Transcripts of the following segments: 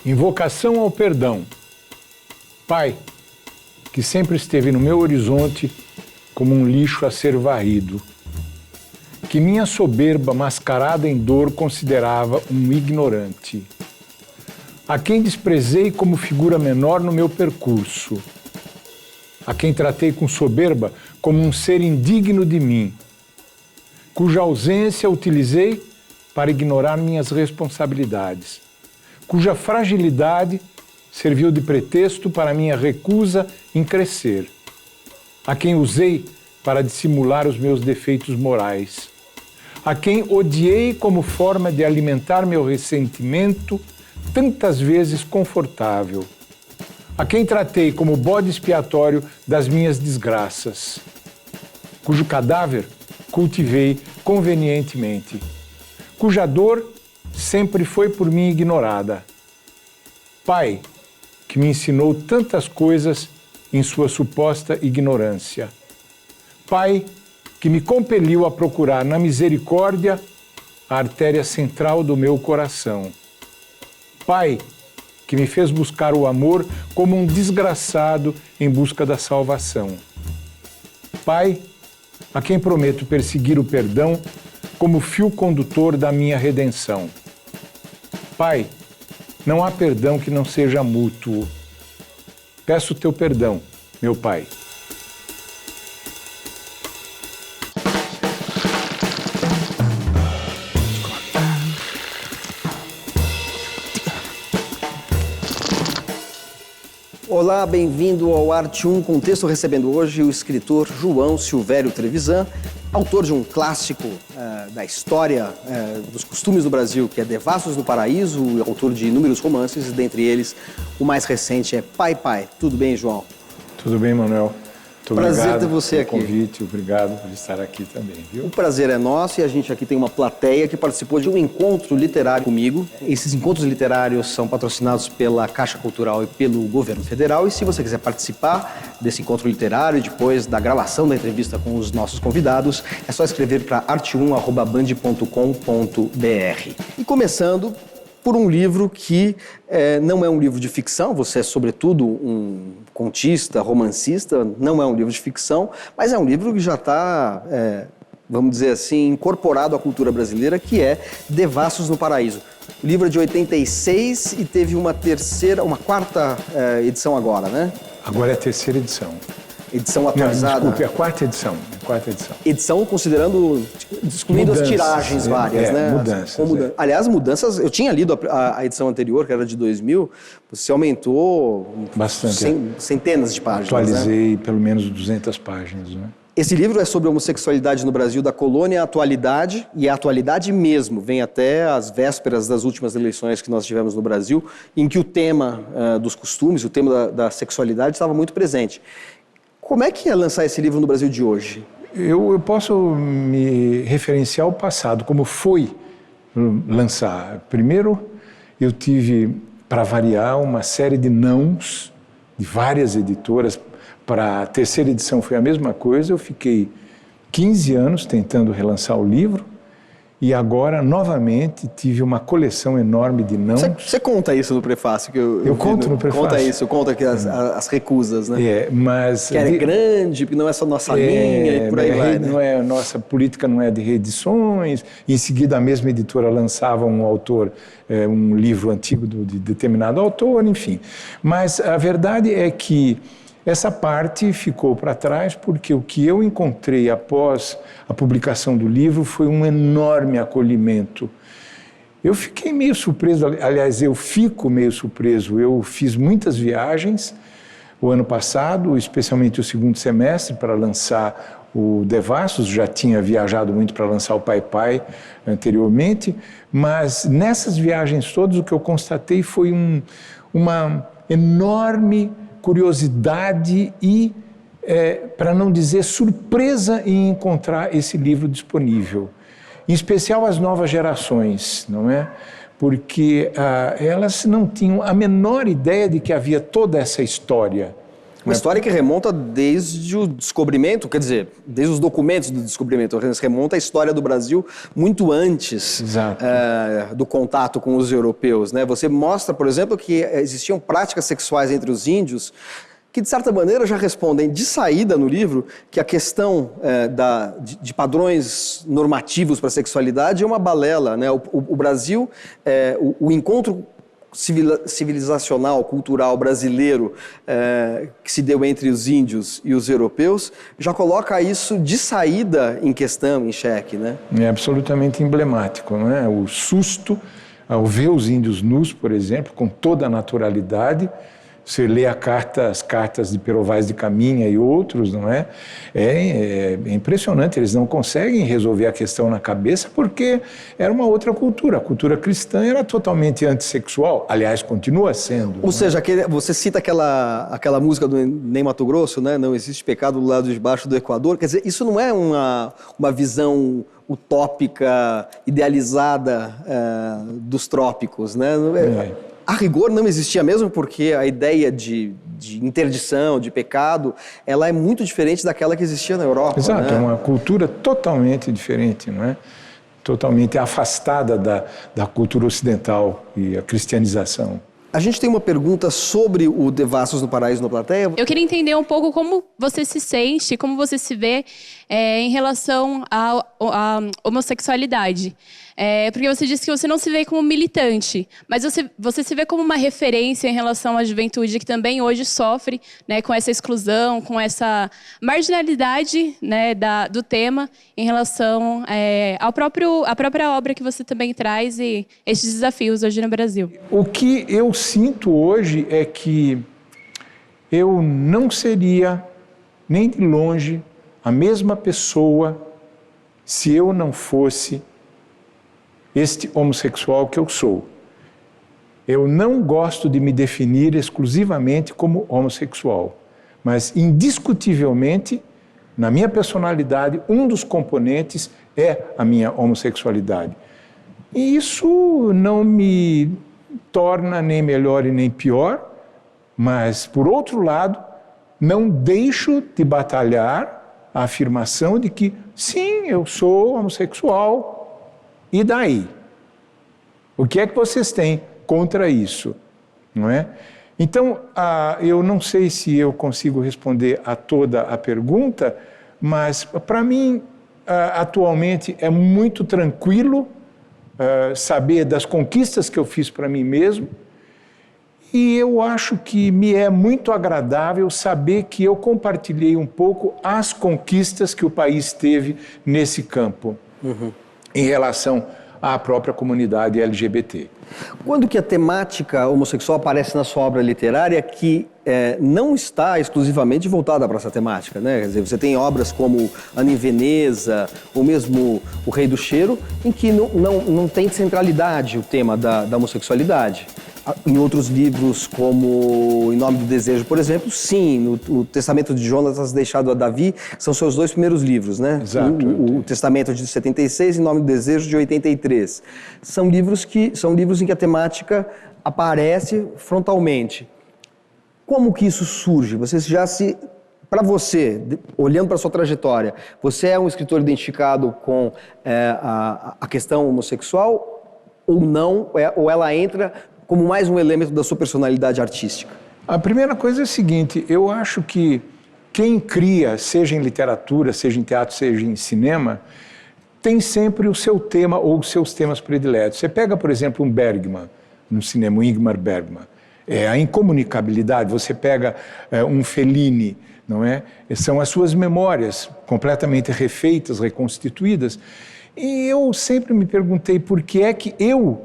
Invocação ao perdão. Pai, que sempre esteve no meu horizonte como um lixo a ser varrido, que minha soberba mascarada em dor considerava um ignorante, a quem desprezei como figura menor no meu percurso, a quem tratei com soberba como um ser indigno de mim, cuja ausência utilizei para ignorar minhas responsabilidades, cuja fragilidade serviu de pretexto para minha recusa em crescer, a quem usei para dissimular os meus defeitos morais, a quem odiei como forma de alimentar meu ressentimento tantas vezes confortável, a quem tratei como bode expiatório das minhas desgraças, cujo cadáver cultivei convenientemente, cuja dor sempre foi por mim ignorada. Pai, que me ensinou tantas coisas em sua suposta ignorância. Pai, que me compeliu a procurar na misericórdia a artéria central do meu coração. Pai, que me fez buscar o amor como um desgraçado em busca da salvação. Pai, a quem prometo perseguir o perdão como fio condutor da minha redenção. Pai, não há perdão que não seja mútuo. Peço o teu perdão, meu Pai. Olá, bem-vindo ao Arte 1 com texto, recebendo hoje o escritor João Silvério Trevisan, autor de um clássico da história dos costumes do Brasil, que é Devassos no Paraíso, e autor de inúmeros romances, dentre eles o mais recente é Pai, Pai. Tudo bem, João? Tudo bem, Manuel. Muito prazer ter você aqui. Pelo convite, obrigado por estar aqui também, viu? O prazer é nosso e a gente aqui tem uma plateia que participou de um encontro literário comigo. Esses encontros literários são patrocinados pela Caixa Cultural e pelo Governo Federal. E se você quiser participar desse encontro literário, depois da gravação da entrevista com os nossos convidados, é só escrever para arte1@band.com.br. E começando por um livro que não é um livro de ficção, você é sobretudo um contista, romancista, não é um livro de ficção, mas é um livro que já está, vamos dizer assim, incorporado à cultura brasileira, que é Devassos no Paraíso. O livro é de 86 e teve uma quarta edição agora, né? Agora é a terceira edição. Edição atualizada? Não, desculpe, é a quarta edição. Edição considerando, excluindo mudanças, as tiragens várias, né? Mudanças. Aliás, mudanças, eu tinha lido a edição anterior, que era de 2000, você aumentou bastante, centenas de páginas. Atualizei, né? Pelo menos 200 páginas, né? Esse livro é sobre a homossexualidade no Brasil da colônia à atualidade, e a atualidade mesmo, vem até as vésperas das últimas eleições que nós tivemos no Brasil, em que o tema dos costumes, o tema da sexualidade estava muito presente. Como é que é lançar esse livro no Brasil de hoje? Eu posso me referenciar ao passado, como foi lançar. Primeiro, eu tive, para variar, uma série de nãos de várias editoras. Para a terceira edição foi a mesma coisa, eu fiquei 15 anos tentando relançar o livro e agora, novamente, tive uma coleção enorme de nãos. Você conta isso no prefácio? Eu conto no prefácio. Conta aqui as recusas, né? Mas... Que era grande, porque não é só nossa linha e por aí vai, né? Nossa política não é de reedições, em seguida a mesma editora lançava um autor, um livro antigo de determinado autor, enfim. Mas a verdade é que essa parte ficou para trás porque o que eu encontrei após a publicação do livro foi um enorme acolhimento. Eu fiquei meio surpreso, aliás, eu fico meio surpreso. Eu fiz muitas viagens o ano passado, especialmente o segundo semestre, para lançar o Devassos. Já tinha viajado muito para lançar o Pai, Pai anteriormente, mas nessas viagens todas o que eu constatei foi uma enorme curiosidade e, para não dizer, surpresa em encontrar esse livro disponível. Em especial as novas gerações, não é? Porque elas não tinham a menor ideia de que havia toda essa história Uma história que remonta desde o descobrimento, quer dizer, desde os documentos do descobrimento, remonta a história do Brasil muito antes do contato com os europeus, né? Você mostra, por exemplo, que existiam práticas sexuais entre os índios que, de certa maneira, já respondem de saída no livro que a questão de padrões normativos para a sexualidade é uma balela, né? O Brasil, o encontro civilizacional, cultural brasileiro que se deu entre os índios e os europeus, já coloca isso de saída em questão, em xeque, né? É absolutamente emblemático, não é? O susto ao ver os índios nus, por exemplo, com toda a naturalidade. Você lê as cartas de Pero Vaz de Caminha e outros, não é? É impressionante, eles não conseguem resolver a questão na cabeça porque era uma outra cultura. A cultura cristã era totalmente antissexual, aliás, continua sendo. Ou seja, você cita aquela música do Ney Matogrosso, né? Não existe pecado do lado de baixo do Equador. Quer dizer, isso não é uma visão utópica, idealizada dos trópicos, né? A rigor não existia mesmo, porque a ideia de interdição, de pecado, ela é muito diferente daquela que existia na Europa. Exato, né? É uma cultura totalmente diferente, não é? Totalmente afastada da cultura ocidental e a cristianização. A gente tem uma pergunta sobre o Devassos no Paraíso na plateia. Eu queria entender um pouco como você se sente, como você se vê em relação à homossexualidade. Porque você disse que você não se vê como militante, mas você se vê como uma referência em relação à juventude que também hoje sofre, né, com essa exclusão, com essa marginalidade, né, do tema em relação à própria obra que você também traz e estes desafios hoje no Brasil. O que eu sinto hoje é que eu não seria nem de longe a mesma pessoa se eu não fosse este homossexual que eu sou. Eu não gosto de me definir exclusivamente como homossexual, mas indiscutivelmente, na minha personalidade, um dos componentes é a minha homossexualidade. E isso não me torna nem melhor e nem pior, mas, por outro lado, não deixo de batalhar a afirmação de que, sim, eu sou homossexual. E daí? O que é que vocês têm contra isso? Não é? Então, eu não sei se eu consigo responder a toda a pergunta, mas para mim, atualmente, é muito tranquilo saber das conquistas que eu fiz para mim mesmo, e eu acho que me é muito agradável saber que eu compartilhei um pouco as conquistas que o país teve nesse campo. Em relação à própria comunidade LGBT. Quando que a temática homossexual aparece na sua obra literária que não está exclusivamente voltada para essa temática, né? Quer dizer, você tem obras como Ana em Veneza, ou mesmo O Rei do Cheiro, em que não tem centralidade o tema da homossexualidade. Em outros livros, como Em Nome do Desejo, por exemplo, sim, o Testamento de Jonatas deixado a Davi, são seus 2 primeiros livros, né? Exato. O Testamento de 76 e Em Nome do Desejo de 83. São livros em que a temática aparece frontalmente. Como que isso surge? Para você, olhando para a sua trajetória, você é um escritor identificado com a questão homossexual ou não? Ou ela entra como mais um elemento da sua personalidade artística? A primeira coisa é a seguinte, eu acho que quem cria, seja em literatura, seja em teatro, seja em cinema, tem sempre o seu tema ou os seus temas prediletos. Você pega, por exemplo, um Bergman, no cinema, o Ingmar Bergman, a incomunicabilidade, você pega um Fellini, não é? São as suas memórias completamente refeitas, reconstituídas. E eu sempre me perguntei por que é que eu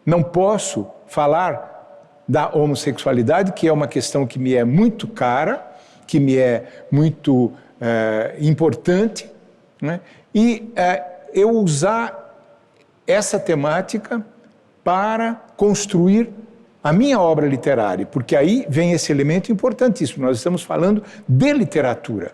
não posso falar da homossexualidade, que é uma questão que me é muito cara, que me é muito importante, né? E eu usar essa temática para construir a minha obra literária, porque aí vem esse elemento importantíssimo. Nós estamos falando de literatura,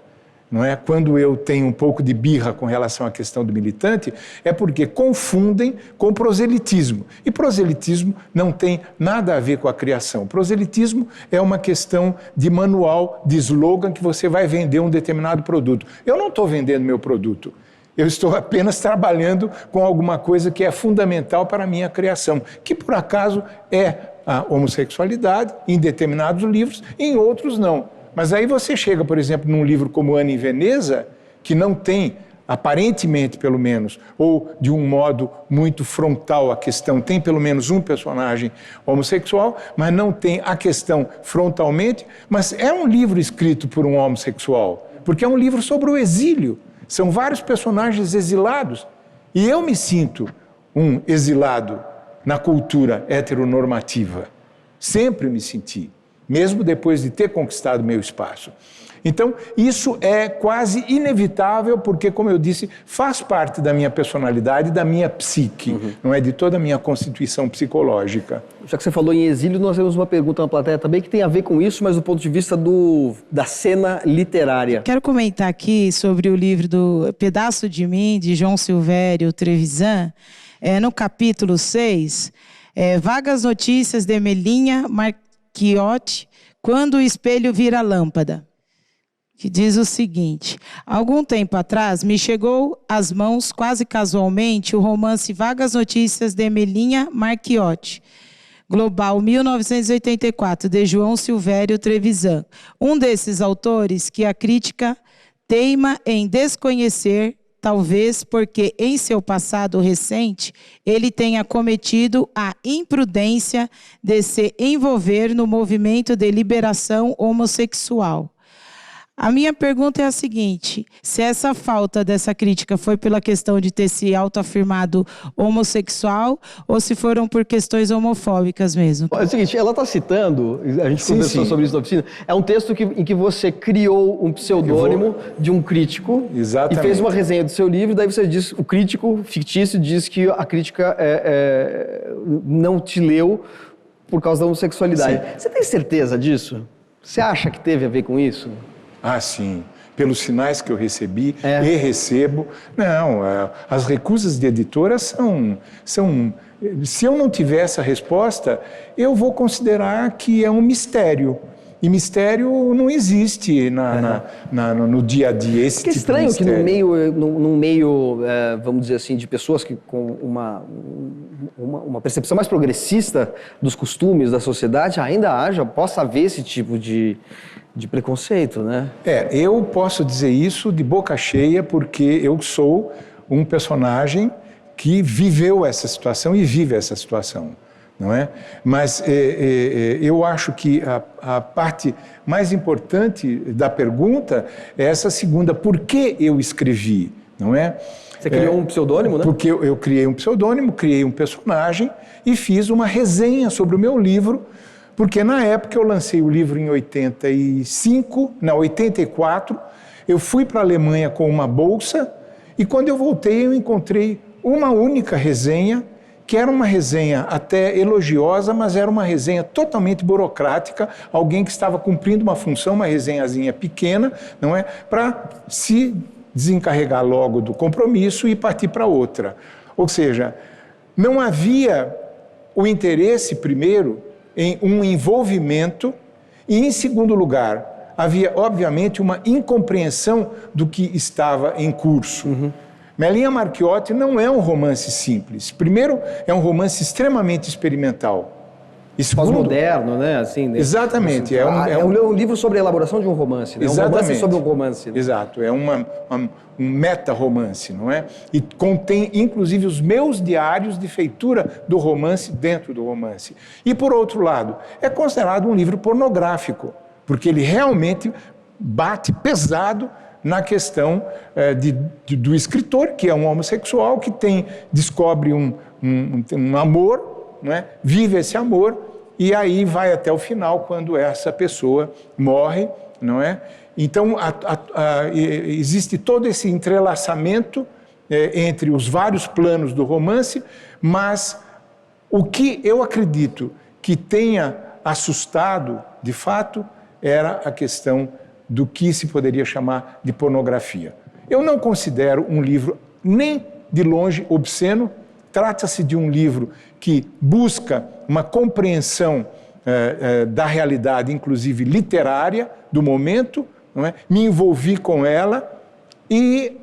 não é? Quando eu tenho um pouco de birra com relação à questão do militante, é porque confundem com proselitismo. E proselitismo não tem nada a ver com a criação. Proselitismo é uma questão de manual, de slogan, que você vai vender um determinado produto. Eu não estou vendendo meu produto. Eu estou apenas trabalhando com alguma coisa que é fundamental para a minha criação, que por acaso é a homossexualidade, em determinados livros, em outros não. Mas aí você chega, por exemplo, num livro como Ana em Veneza, que não tem, aparentemente pelo menos, ou de um modo muito frontal a questão, tem pelo menos um personagem homossexual, mas não tem a questão frontalmente, mas é um livro escrito por um homossexual, porque é um livro sobre o exílio. São vários personagens exilados. E eu me sinto um exilado na cultura heteronormativa. Sempre me senti, mesmo depois de ter conquistado meu espaço. Então, isso é quase inevitável, porque, como eu disse, faz parte da minha personalidade, da minha psique, não é de toda a minha constituição psicológica. Já que você falou em exílio, nós temos uma pergunta na plateia também que tem a ver com isso, mas do ponto de vista da cena literária. Quero comentar aqui sobre o livro do Pedaço de Mim, de João Silvério Trevisan, no capítulo 6, Vagas Notícias de Emelinha Marchiotti, Quando o Espelho Vira Lâmpada, que diz o seguinte: algum tempo atrás me chegou às mãos, quase casualmente, o romance Vagas Notícias de Emelinha Marchiotti, Global 1984, de João Silvério Trevisan, um desses autores que a crítica teima em desconhecer, talvez porque em seu passado recente ele tenha cometido a imprudência de se envolver no movimento de liberação homossexual. A minha pergunta é a seguinte: se essa falta dessa crítica foi pela questão de ter se autoafirmado homossexual ou se foram por questões homofóbicas mesmo? É o seguinte, ela está citando, a gente conversou sobre isso na oficina, é um texto em que você criou um pseudônimo de um crítico. Exatamente. E fez uma resenha do seu livro, daí você diz, o crítico fictício diz que a crítica não te leu por causa da homossexualidade. Sim. Você tem certeza disso? Você acha que teve a ver com isso? Ah, sim. Pelos sinais que eu recebi e recebo. Não, as recusas de editora são... Se eu não tiver essa resposta, eu vou considerar que é um mistério. E mistério não existe no dia a dia. Esse que tipo estranho de que num meio, vamos dizer assim, de pessoas que com uma percepção mais progressista dos costumes da sociedade, ainda possa haver esse tipo de preconceito, né? Eu posso dizer isso de boca cheia porque eu sou um personagem que viveu essa situação e vive essa situação, não é? Mas eu acho que a parte mais importante da pergunta é essa segunda: por que eu escrevi, não é? Você criou um pseudônimo, né? Porque eu criei um pseudônimo, criei um personagem e fiz uma resenha sobre o meu livro. Porque na época eu lancei o livro em 84, eu fui para a Alemanha com uma bolsa e quando eu voltei eu encontrei uma única resenha, que era uma resenha até elogiosa, mas era uma resenha totalmente burocrática, alguém que estava cumprindo uma função, uma resenhazinha pequena, não é? Para se desencarregar logo do compromisso e partir para outra. Ou seja, não havia o interesse, primeiro, em um envolvimento e, em segundo lugar, havia, obviamente, uma incompreensão do que estava em curso. Melinha Marchiotti não é um romance simples. Primeiro, é um romance extremamente experimental. Pós-moderno, né? Assim, exatamente. É um livro sobre a elaboração de um romance, né? Exatamente. Um romance sobre um romance. Né? Exato. É um meta-romance, não é? E contém, inclusive, os meus diários de feitura do romance dentro do romance. E, por outro lado, é considerado um livro pornográfico, porque ele realmente bate pesado na questão do escritor, que é um homossexual, que descobre um amor, não é? Vive esse amor e aí vai até o final, quando essa pessoa morre, não é? Então, existe todo esse entrelaçamento entre os vários planos do romance, mas o que eu acredito que tenha assustado, de fato, era a questão do que se poderia chamar de pornografia. Eu não considero um livro nem de longe obsceno. Trata-se de um livro que busca uma compreensão da realidade, inclusive literária, do momento, não é? Me envolvi com ela e,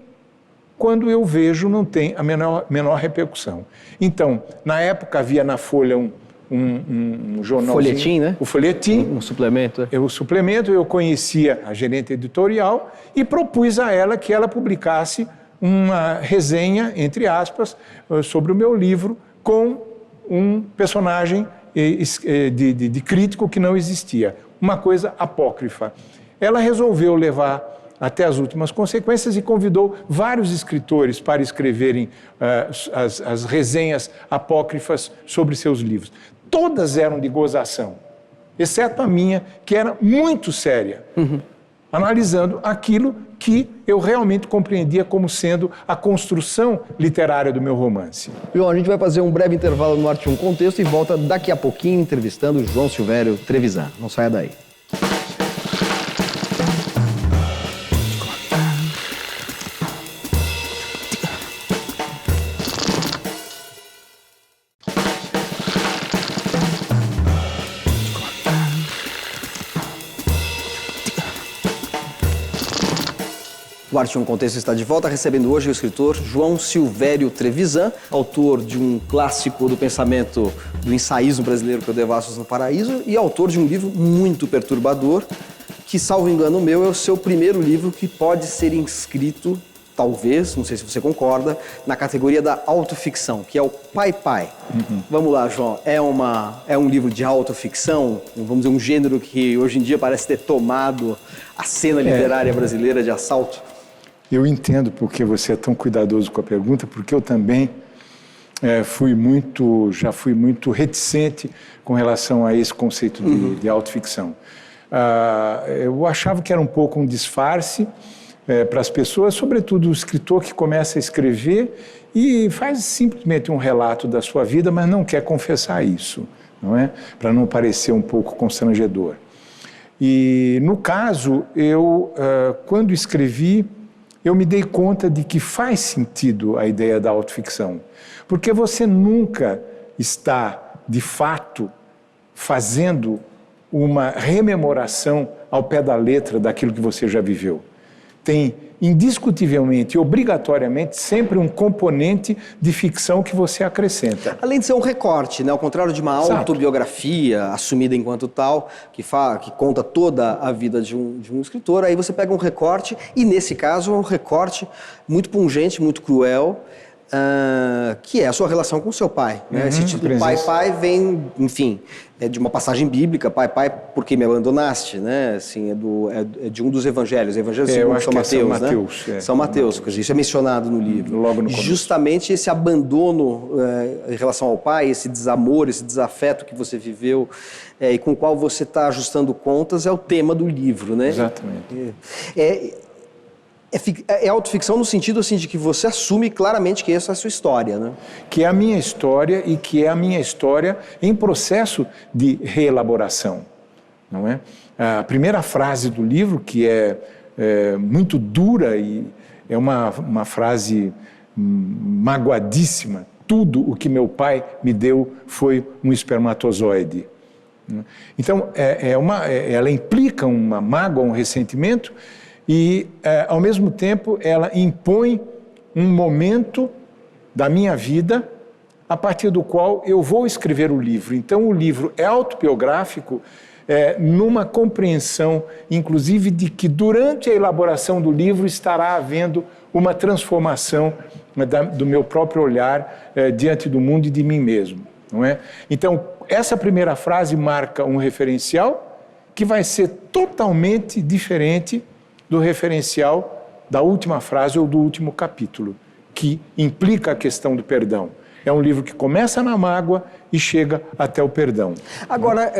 quando eu vejo, não tem a menor repercussão. Então, na época havia na Folha um jornalzinho. Folhetim, né? O folhetim. Um suplemento. O suplemento, eu conhecia a gerente editorial e propus a ela que ela publicasse uma resenha, entre aspas, sobre o meu livro, com um personagem de crítico que não existia. Uma coisa apócrifa. Ela resolveu levar até as últimas consequências e convidou vários escritores para escreverem as resenhas apócrifas sobre seus livros. Todas eram de gozação, exceto a minha, que era muito séria, analisando aquilo que eu realmente compreendia como sendo a construção literária do meu romance. João, a gente vai fazer um breve intervalo no Arte 1 Contexto e volta daqui a pouquinho entrevistando João Silvério Trevisan. Não saia daí. O Arte 1 Contexto está de volta, recebendo hoje o escritor João Silvério Trevisan, autor de um clássico do pensamento do ensaísmo brasileiro, que é o Devassos no Paraíso, e autor de um livro muito perturbador, que, salvo engano meu, é o seu primeiro livro que pode ser inscrito, talvez, não sei se você concorda, na categoria da autoficção, que é o Pai Pai. Vamos lá, João, é um livro de autoficção, vamos dizer, um gênero que hoje em dia parece ter tomado a cena literária brasileira de assalto? Eu entendo porque você é tão cuidadoso com a pergunta, porque eu também já fui muito reticente com relação a esse conceito de autoficção. Eu achava que era um pouco um disfarce para as pessoas, sobretudo o escritor que começa a escrever e faz simplesmente um relato da sua vida, mas não quer confessar isso, não é? Para não parecer um pouco constrangedor. E, no caso, quando escrevi, eu me dei conta de que faz sentido a ideia da autoficção, porque você nunca está, de fato, fazendo uma rememoração ao pé da letra daquilo que você já viveu. Tem, indiscutivelmente e obrigatoriamente, sempre um componente de ficção que você acrescenta. Além de ser um recorte, né? Ao contrário de uma autobiografia assumida enquanto tal, que conta toda a vida de um escritor, aí você pega um recorte, e nesse caso é um recorte muito pungente, muito cruel, que é a sua relação com o seu pai. Né? Esse título Pai Pai vem, enfim, de uma passagem bíblica, Pai Pai, por que me abandonaste? Né? Assim, é de um dos evangelhos segundo São Mateus, né? São Mateus, isso é mencionado no livro. Logo no começo. Justamente esse abandono em relação ao pai, esse desamor, esse desafeto que você viveu e com o qual você está ajustando contas é o tema do livro, né? Exatamente. É autoficção no sentido assim de que você assume claramente que essa é a sua história, né? Que é a minha história e que é a minha história em processo de reelaboração, não é? A primeira frase do livro, que é muito dura e é uma frase magoadíssima: tudo o que meu pai me deu foi um espermatozoide. Então, ela implica uma mágoa, um ressentimento, e, ao mesmo tempo, ela impõe um momento da minha vida a partir do qual eu vou escrever o livro. Então, o livro é autobiográfico numa compreensão, inclusive, de que durante a elaboração do livro estará havendo uma transformação do meu próprio olhar diante do mundo e de mim mesmo, não é? Então, essa primeira frase marca um referencial que vai ser totalmente diferente do referencial da última frase ou do último capítulo, que implica a questão do perdão. É um livro que começa na mágoa e chega até o perdão. Agora,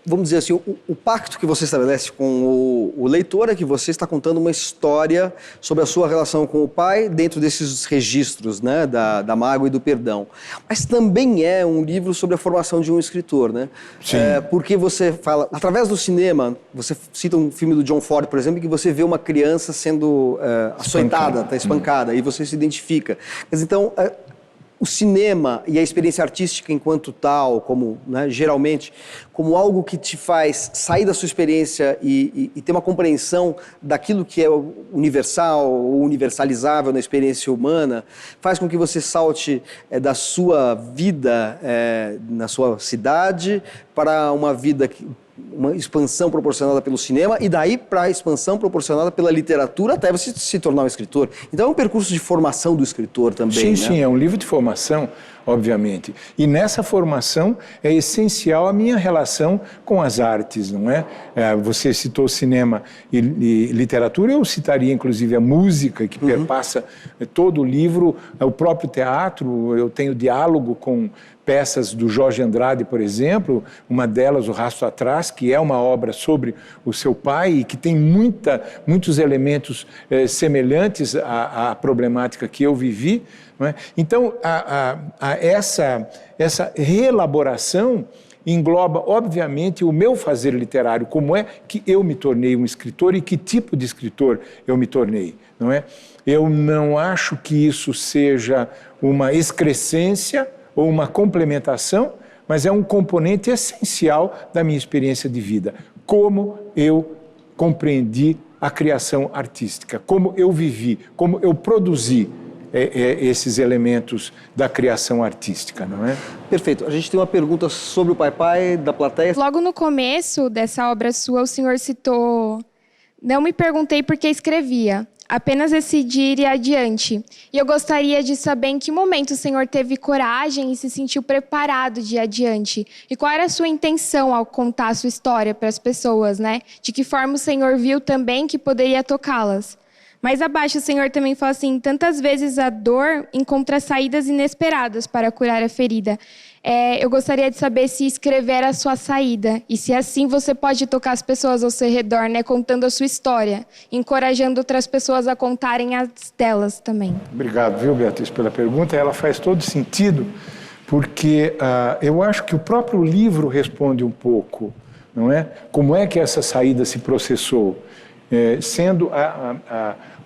vamos dizer assim, o pacto que você estabelece com o leitor é que você está contando uma história sobre a sua relação com o pai dentro desses registros, né, da mágoa e do perdão. Mas também é um livro sobre a formação de um escritor, né? Sim. Porque você fala, através do cinema, você cita um filme do John Ford, por exemplo, que você vê uma criança sendo açoitada, espancada, e você se identifica. Mas então, o cinema e a experiência artística enquanto tal, como, né, geralmente, como algo que te faz sair da sua experiência e ter uma compreensão daquilo que é universal ou universalizável na experiência humana, faz com que você salte da sua vida na sua cidade para uma vida uma expansão proporcionada pelo cinema e daí para a expansão proporcionada pela literatura até você se tornar um escritor. Então é um percurso de formação do escritor também, Sim, né? sim, é um livro de formação, obviamente. E nessa formação é essencial a minha relação com as artes, não é? Você citou cinema e literatura, eu citaria inclusive a música que perpassa todo o livro, o próprio teatro, eu tenho diálogo com peças do Jorge Andrade, por exemplo, uma delas, O Rastro Atrás, que é uma obra sobre o seu pai e que tem muitos elementos semelhantes à problemática que eu vivi. Não é? Então, essa reelaboração engloba, obviamente, o meu fazer literário, como é que eu me tornei um escritor e que tipo de escritor eu me tornei, não é? Eu não acho que isso seja uma excrescência ou uma complementação, mas é um componente essencial da minha experiência de vida. Como eu compreendi a criação artística, como eu vivi, como eu produzi esses elementos da criação artística, não é? Perfeito. A gente tem uma pergunta sobre o Pai da plateia. Logo no começo dessa obra sua, o senhor citou: "Não me perguntei por que escrevia, apenas decidi ir adiante." E eu gostaria de saber em que momento o senhor teve coragem e se sentiu preparado de ir adiante. E qual era a sua intenção ao contar a sua história para as pessoas, né? De que forma o senhor viu também que poderia tocá-las. Mais abaixo, o senhor também fala assim: "Tantas vezes a dor encontra saídas inesperadas para curar a ferida." Eu gostaria de saber se escrever era a sua saída e se assim você pode tocar as pessoas ao seu redor, né, contando a sua história, encorajando outras pessoas a contarem as delas também. Obrigado, viu, Beatriz, pela pergunta. Ela faz todo sentido, porque eu acho que o próprio livro responde um pouco, não é? Como é que essa saída se processou? Sendo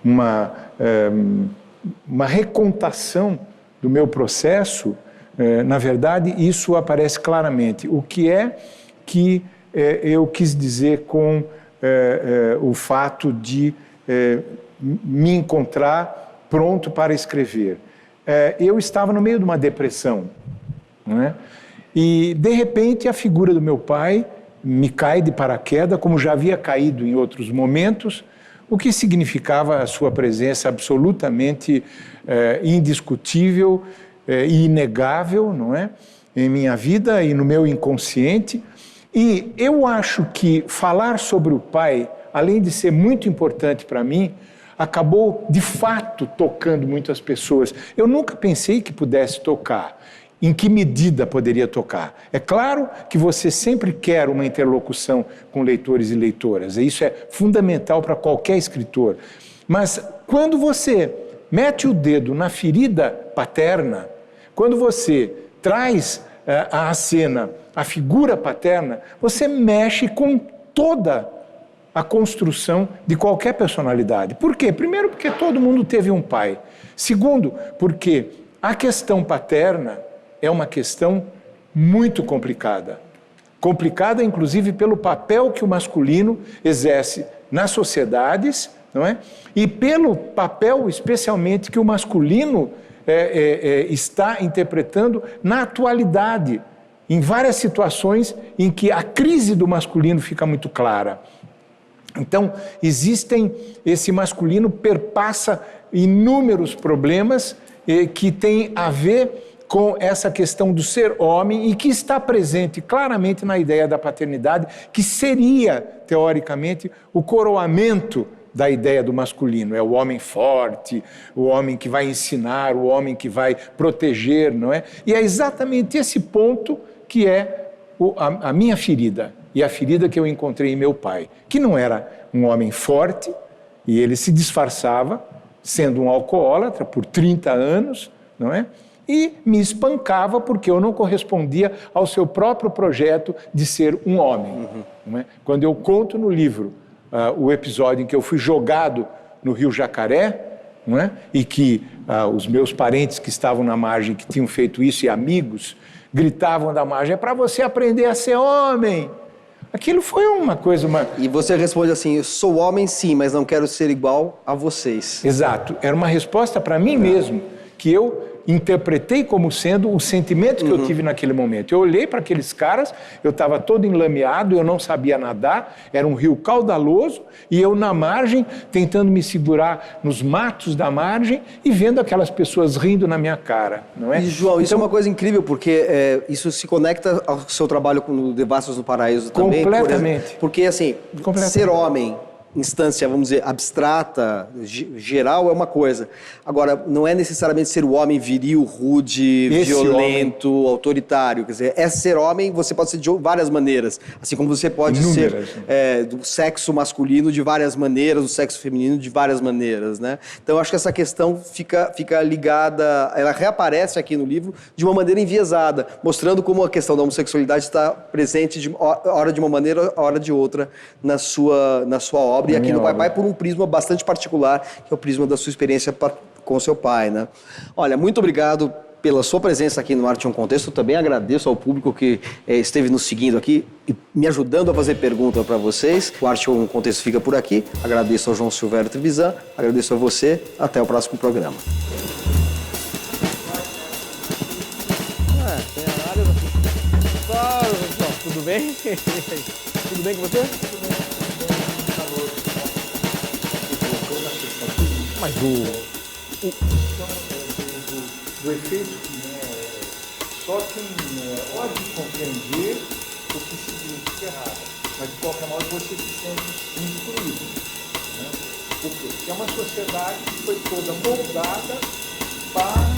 uma recontação do meu processo, na verdade, isso aparece claramente. O que é que eu quis dizer com o fato de me encontrar pronto para escrever? Eu estava no meio de uma depressão, não é? E, de repente, a figura do meu pai me cai de paraquedas, como já havia caído em outros momentos, o que significava a sua presença absolutamente indiscutível e inegável, não é? Em minha vida e no meu inconsciente. E eu acho que falar sobre o pai, além de ser muito importante para mim, acabou de fato tocando muitas pessoas. Eu nunca pensei que pudesse tocar. Em que medida poderia tocar? É claro que você sempre quer uma interlocução com leitores e leitoras, e isso é fundamental para qualquer escritor. Mas quando você mete o dedo na ferida paterna, quando você traz à cena a figura paterna, você mexe com toda a construção de qualquer personalidade. Por quê? Primeiro, porque todo mundo teve um pai. Segundo, porque a questão paterna é uma questão muito complicada. Complicada, inclusive, pelo papel que o masculino exerce nas sociedades, não é? E pelo papel, especialmente, que o masculino está interpretando na atualidade, em várias situações em que a crise do masculino fica muito clara. Então, esse masculino perpassa inúmeros problemas que têm a ver com essa questão do ser homem e que está presente claramente na ideia da paternidade, que seria, teoricamente, o coroamento da ideia do masculino. É o homem forte, o homem que vai ensinar, o homem que vai proteger, não é? E é exatamente esse ponto que é a minha ferida. e a ferida que eu encontrei em meu pai, que não era um homem forte, e ele se disfarçava, sendo um alcoólatra por 30 anos, não é? E me espancava porque eu não correspondia ao seu próprio projeto de ser um homem. Não é? Quando eu conto no livro o episódio em que eu fui jogado no Rio Jacaré, não é? E que os meus parentes que estavam na margem, que tinham feito isso, e amigos, gritavam da margem: é para você aprender a ser homem. Aquilo foi uma coisa... E você responde assim: eu sou homem sim, mas não quero ser igual a vocês. Exato. Era uma resposta para mim mesmo, que eu interpretei como sendo o sentimento que eu tive naquele momento. Eu olhei para aqueles caras, eu estava todo enlameado, eu não sabia nadar, era um rio caudaloso, e eu na margem, tentando me segurar nos matos da margem e vendo aquelas pessoas rindo na minha cara, não é? E, João, isso é uma coisa incrível, porque isso se conecta ao seu trabalho com o Devassos no Paraíso também. Completamente. Porque, assim, ser homem, instância, vamos dizer, abstrata, geral, é uma coisa. Agora, não é necessariamente ser o homem viril, rude, violento, autoritário. Quer dizer, ser homem, você pode ser de várias maneiras. Assim como você pode ser do sexo masculino de várias maneiras, do sexo feminino de várias maneiras, né? Então, eu acho que essa questão fica ligada, ela reaparece aqui no livro de uma maneira enviesada, mostrando como a questão da homossexualidade está presente hora de uma maneira, hora de outra na sua obra. E aqui no Pai Pai por um prisma bastante particular, que é o prisma da sua experiência com o seu pai, né? Olha, muito obrigado pela sua presença aqui no Arte em um Contexto. Também agradeço ao público que esteve nos seguindo aqui e me ajudando a fazer pergunta para vocês. O Arte em um Contexto fica por aqui. Agradeço ao João Silvério Trevisan, agradeço a você. Até o próximo programa. Tudo bem? Tudo bem com você? Mas do efeito só quem pode compreender o que significa errado, mas de qualquer modo você se sente incluído, né? Por quê? Porque é uma sociedade que foi toda moldada para